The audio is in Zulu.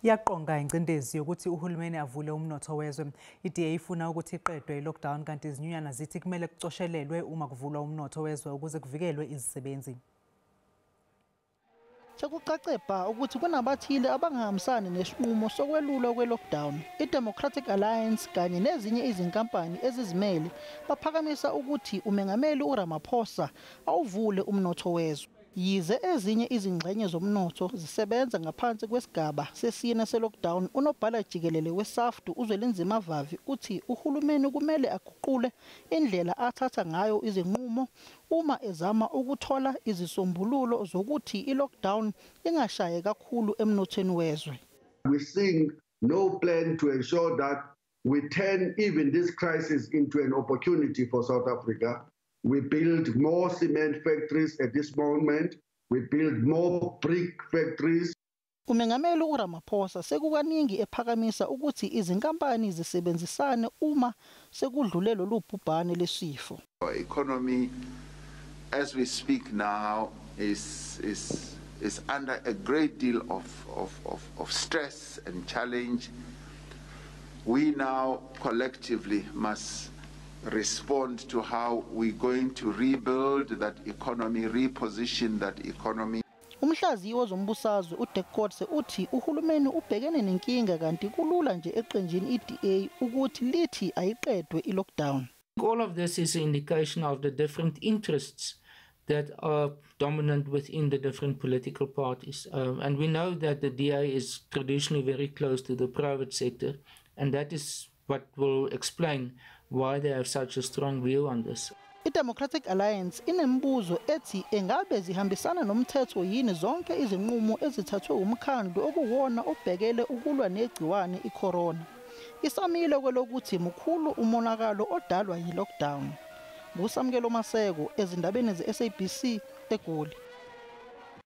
Iyaqonga ingcindezi ukuthi uHulumeni avule umnotho wezwe. IDA ifuna ukuthi iqedwe iLockdown kanti izinyunyana zithi kumele kucoshelelwe uma kuvulwa umnotho wezwe ukuze kuvikelwe izisebenzi. Sekucace bha ukuthi kunabathile abangahambisani nesinqumo sokwelulwa kwe-lockdown. I-Democratic Alliance kanye nezinye izinkampani ezizimele baphakamisa ukuthi umengameli uRamaphosa awuvule umnotho wezwe. Yize ezinye izingxenye zomnotho zisebenza ngaphansi kwesigaba sesine se-lockdown, unobhala jikelele weSAFDU uZwelinzima Vavi uthi uHulumeni kumele aguqule indlela athatha ngayo izinqumo uma ezama ukuthola izisombululo zokuthi i-lockdown ingashaye kakhulu emnothweni wezwe. We seeing no plan to ensure that we turn even this crisis into an opportunity for South Africa. We build more cement factories at this moment. We build more brick factories. Umengameli uRamaphosa sekukaningi ephakamisa ukuthi izinkampani zisebenzisane uma sekudlulelo lubhubhane lesifo. Our economy as we speak now is under a great deal of stress and challenge. We now collectively must respond to how we're going to rebuild that economy, reposition that economy. Umhlaziyi wezombusazwe uDekotse uthi uHulumeni ubhekene nenkinga kanti kulula nje eqenjini iDA ukuthi lithi ayiqedwe iLockdown. All of this is an indication of the different interests that are dominant within the different political parties. And we know that the DA is traditionally very close to the private sector, and that is what will explain why they have such a strong view on this. I-Democratic Alliance inembuzo ethi engabe zihambisana nomthetho yini zonke izinqumo ezithathwe umkhandlu okuwona obhekele ukulwa negciwane icorona. Isamile kwelokuthi mkhulu umonakalo odalwa yi-lockdown. Ngusamkelo Maseko ezindabeni ze-SABC eGoli.